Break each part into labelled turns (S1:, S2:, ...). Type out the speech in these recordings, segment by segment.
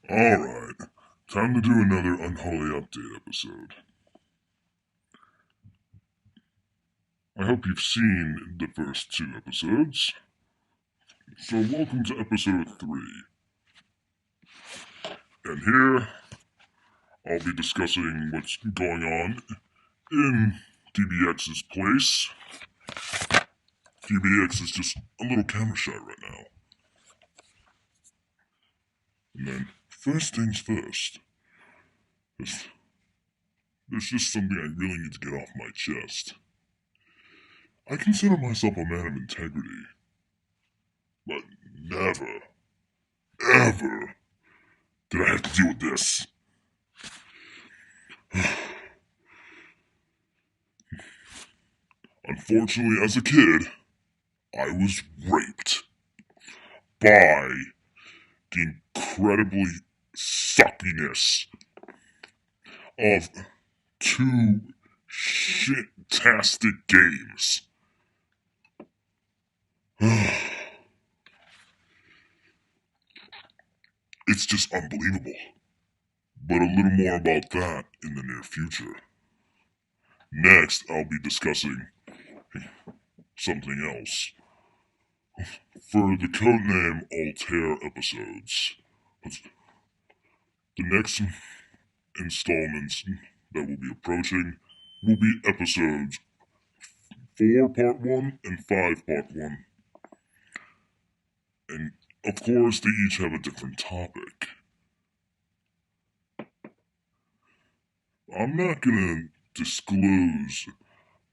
S1: Alright, time to do another Unholy update episode. I hope you've seen the first two episodes. So welcome to episode 3. And here, I'll be discussing what's going on in DBX's place. DBX is just a little camera shy right now. And then, first things first. There's just something I really need to get off my chest. I consider myself a man of integrity. But never, ever did I have to deal with this. Unfortunately, as a kid, I was raped by the incredibly suckiness of two shit-tastic games. It's just unbelievable. But a little more about that in the near future. Next, I'll be discussing something else. For the codename Altair episodes, the next installments that will be approaching will be episodes 4 part 1 and 5 part 1. And of course they each have a different topic. I'm not gonna disclose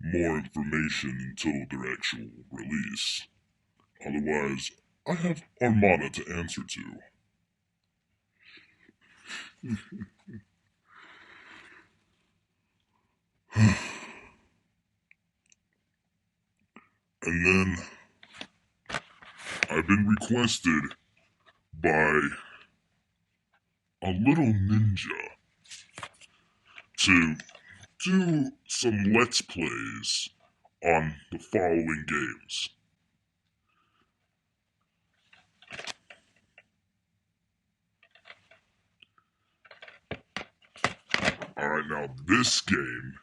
S1: more information until their actual release. Otherwise, I have Armada to answer to. And then, I've been requested by a little ninja to do some Let's Plays on the following games. Alright, now this game,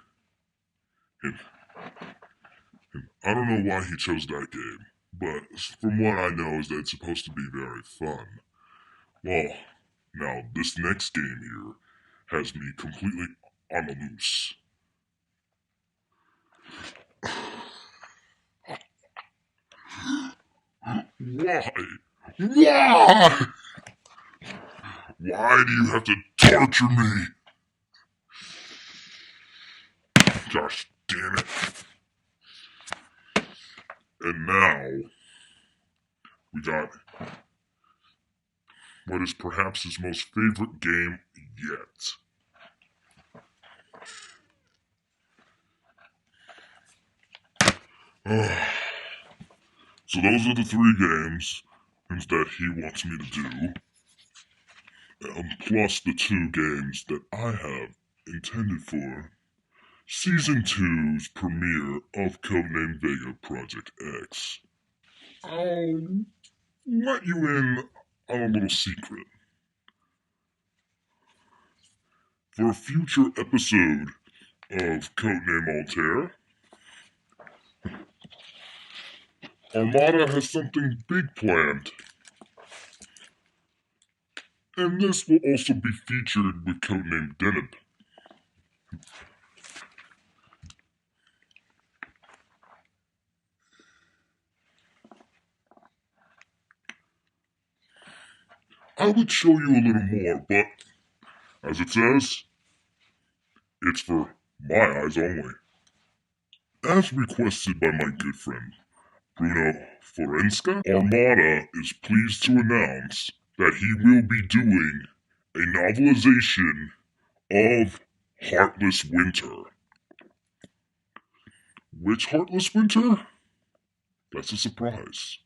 S1: I don't know why he chose that game, but from what I know is that it's supposed to be very fun. Well, now this next game here has me completely on the loose. Why? Why? Why do you have to torture me? Gosh damn it. And now, we got what is perhaps his most favorite game yet. So those are the 3 games that he wants me to do. Plus the 2 games that I have intended for Season 2's premiere of Codename Vega Project X. I'll let you in on a little secret. For a future episode of Codename Altair, Armada has something big planned. And this will also be featured with Codename Deneb. I would show you a little more, but as it says, it's for my eyes only. As requested by my good friend Bruno Florenska, Armada is pleased to announce that he will be doing a novelization of Heartless Winter. Which Heartless Winter? That's a surprise.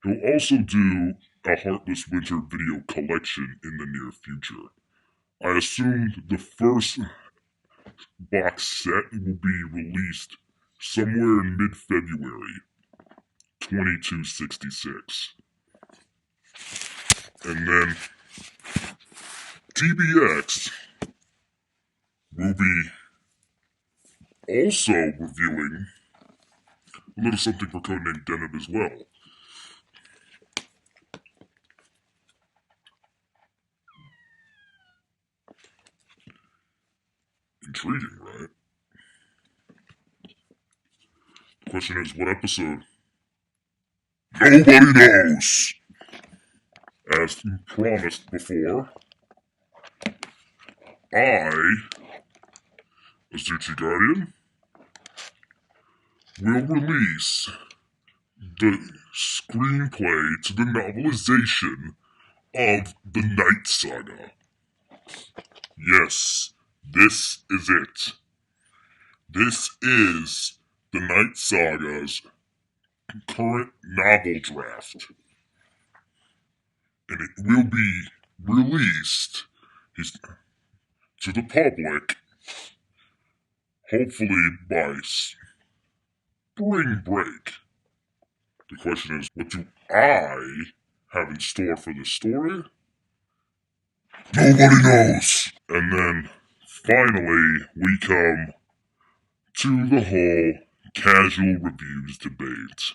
S1: He'll also do a Heartless Winter video collection in the near future. I assume the first box set will be released somewhere in mid-February 2266. And then TBX will be also reviewing a little something for Codename Deneb as well. Intriguing, right? The question is, what episode? Nobody knows! As promised before, I, as Duchy Guardian, will release the screenplay to the novelization of the Night Saga. Yes, this is it. This is the Night Saga's current novel draft. And it will be released to the public, hopefully by spring break. The question is, what do I have in store for this story? Nobody knows! And then, finally, we come to the whole casual reviews debate.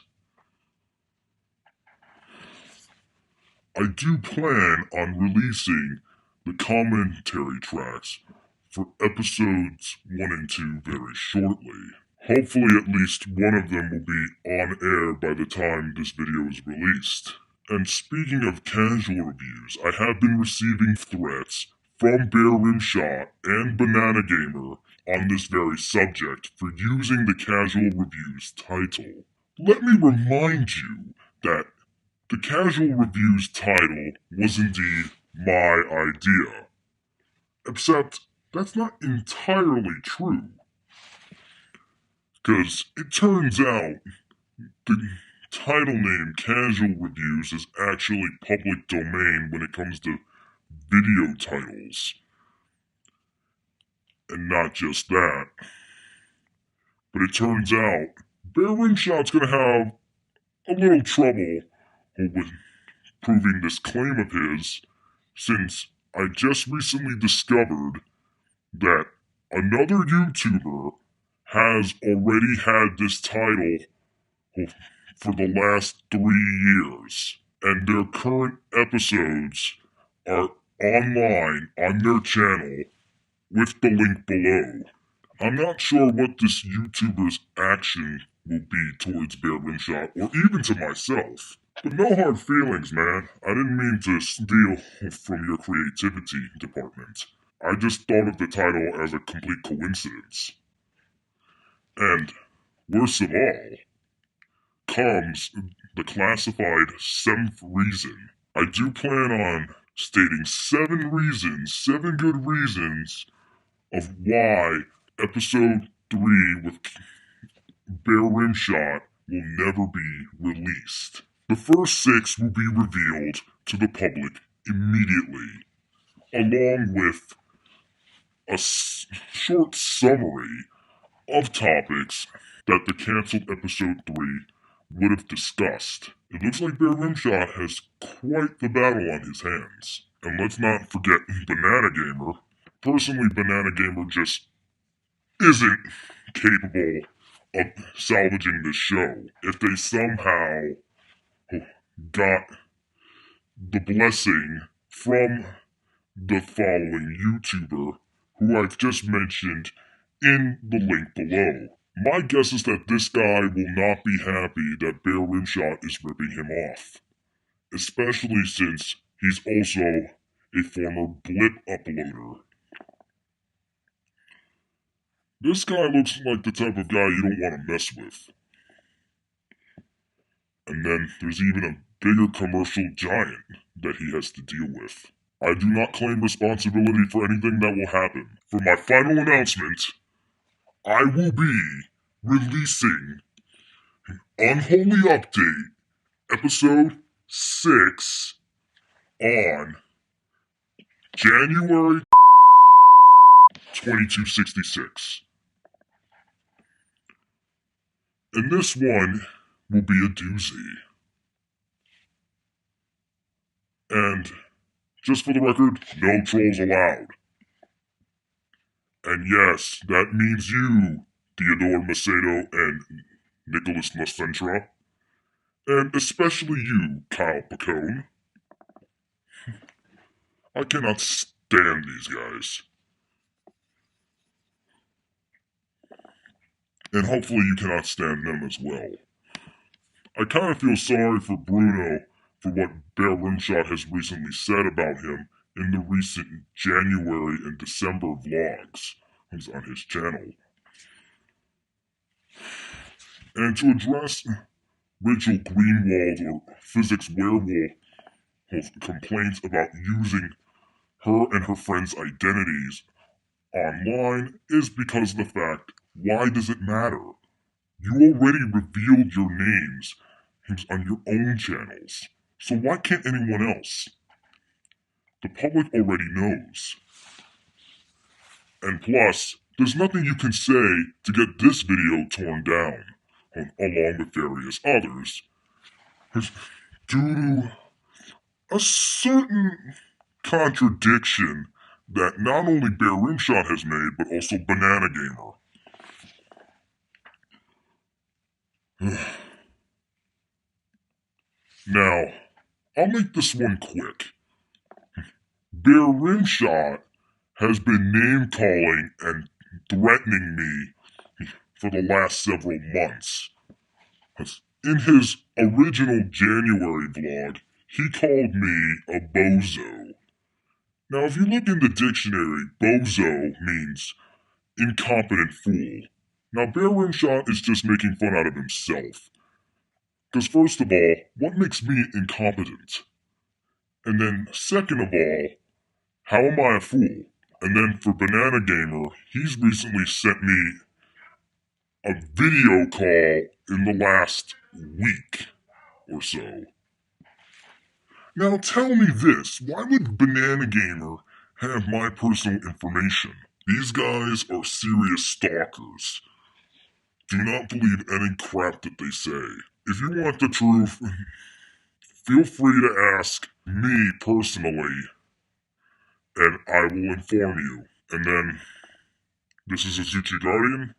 S1: I do plan on releasing the commentary tracks for episodes 1 and 2 very shortly. Hopefully at least one of them will be on air by the time this video is released. And speaking of casual reviews, I have been receiving threats from Bear Rimshot and Banana Gamer on this very subject for using the casual reviews title. Let me remind you that the casual reviews title was indeed my idea. Except, that's not entirely true. Because it turns out the title name Casual Reviews is actually public domain when it comes to video titles. And not just that. But it turns out Bear Rimshot's gonna have a little trouble with proving this claim of his, since I just recently discovered that another YouTuber has already had this title for the last 3 years, and their current episodes are online on their channel with the link below. I'm not sure what this YouTuber's action will be towards Bear Rimshot, or even to myself. But no hard feelings, man. I didn't mean to steal from your creativity department. I just thought of the title as a complete coincidence. And, worst of all, comes the classified 7th reason. I do plan on stating 7 reasons, 7 good reasons of why episode 3 with Bear Rimshot will never be released. The first 6 will be revealed to the public immediately, along with a short summary of topics that the cancelled episode 3 would have discussed. It looks like Bear Rimshot has quite the battle on his hands. And let's not forget Banana Gamer. Personally, Banana Gamer just isn't capable of salvaging this show. If they somehow got the blessing from the following YouTuber, who I've just mentioned in the link below. My guess is that this guy will not be happy that Bear Rimshot is ripping him off. Especially since he's also a former blip uploader. This guy looks like the type of guy you don't want to mess with. And then there's even a bigger commercial giant that he has to deal with. I do not claim responsibility for anything that will happen. For my final announcement, I will be releasing Unholy Update, Episode 6, on January 2266. And this one will be a doozy. And Just for the record, no trolls allowed. And yes, that means you, Theodore Macedo and Nicholas Macentra. And especially you, Kyle Pacone. I cannot stand these guys. And hopefully you cannot stand them as well. I kind of feel sorry for Bruno for what Bear Rimshot has recently said about him in the recent January and December vlogs on his channel. And to address Rachel Greenwald or Physics Werewolf complaints about using her and her friends' identities online is because of the fact, why does it matter? You already revealed your names on your own channels, so why can't anyone else? The public already knows. And plus, there's nothing you can say to get this video torn down, along with various others, due to a certain contradiction that not only Bear Rimshot has made, but also Banana Gamer. Now, I'll make this one quick. Bear Rimshot has been name-calling and threatening me for the last several months. In his original January vlog, he called me a bozo. Now, if you look in the dictionary, bozo means incompetent fool. Now, Bear Rimshot is just making fun out of himself. Because first of all, what makes me incompetent? And then second of all, how am I a fool? And then for Banana Gamer, he's recently sent me a video call in the last week or so. Now tell me this, why would Banana Gamer have my personal information? These guys are serious stalkers. Do not believe any crap that they say. If you want the truth, feel free to ask me personally, and I will inform you. And then, this is Azuchi Guardian,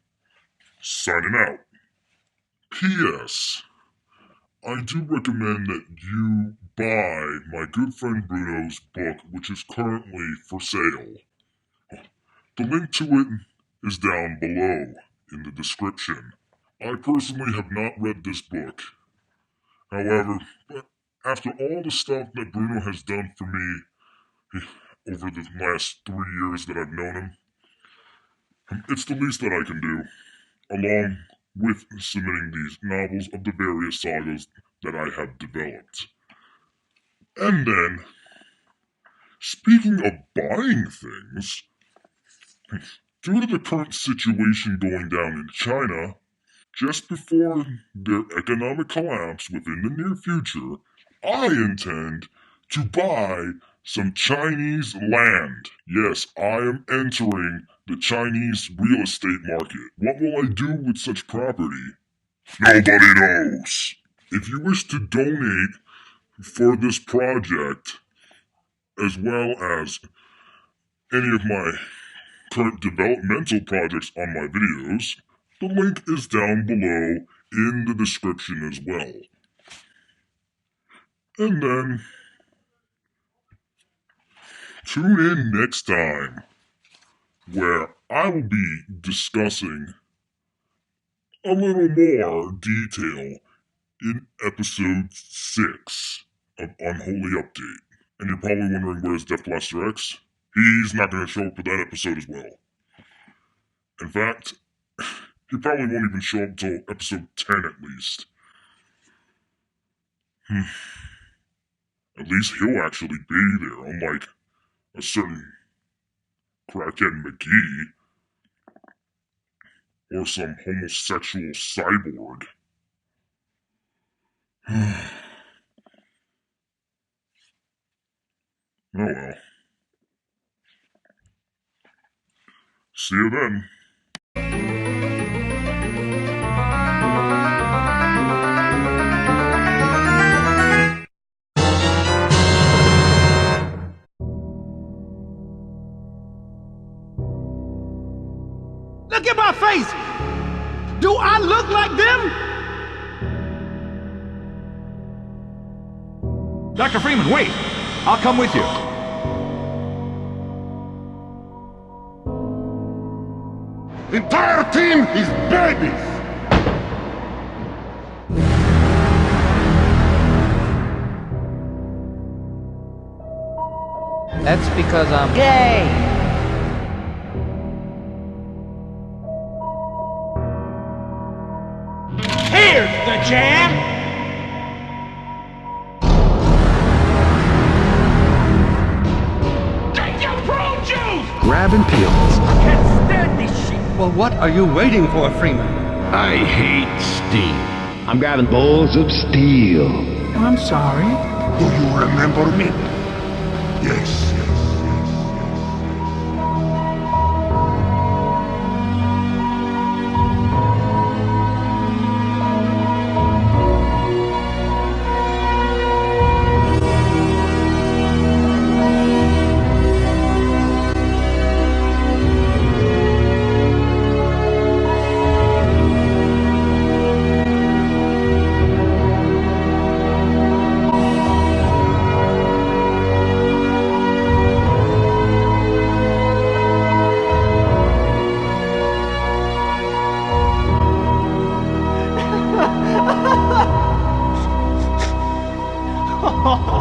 S1: signing out. P.S. I do recommend that you buy my good friend Bruno's book, which is currently for sale. The link to it is down below in the description. I personally have not read this book. However, after all the stuff that Bruno has done for me over the last 3 years that I've known him, it's the least that I can do, along with submitting these novels of the various sagas that I have developed. And then, speaking of buying things, due to the current situation going down in China, just before their economic collapse within the near future, I intend to buy some Chinese land. Yes, I am entering the Chinese real estate market. What will I do with such property? Nobody knows. If you wish to donate for this project, as well as any of my current developmental projects on my videos, the link is down below in the description as well. And then, tune in next time, where I will be discussing a little more detail in episode 6 of Unholy Update. And you're probably wondering where's Death Blaster X? He's not going to show up for that episode as well. In fact, he probably won't even show up until episode 10 at least. At least he'll actually be there, unlike a certain crackhead McGee or some homosexual cyborg. Oh well. See you then.
S2: Do I look like them?
S3: Dr. Freeman, wait! I'll come with you.
S4: Entire team is babies!
S5: That's because I'm gay.
S2: Here's the jam! Take your prune juice!
S6: Grab and peel.
S2: I can't stand this shit!
S6: Well, what are you waiting for, Freeman?
S4: I hate steam. I'm grabbing balls of steel.
S2: I'm sorry.
S4: Do you remember me? Yes.
S2: Oh,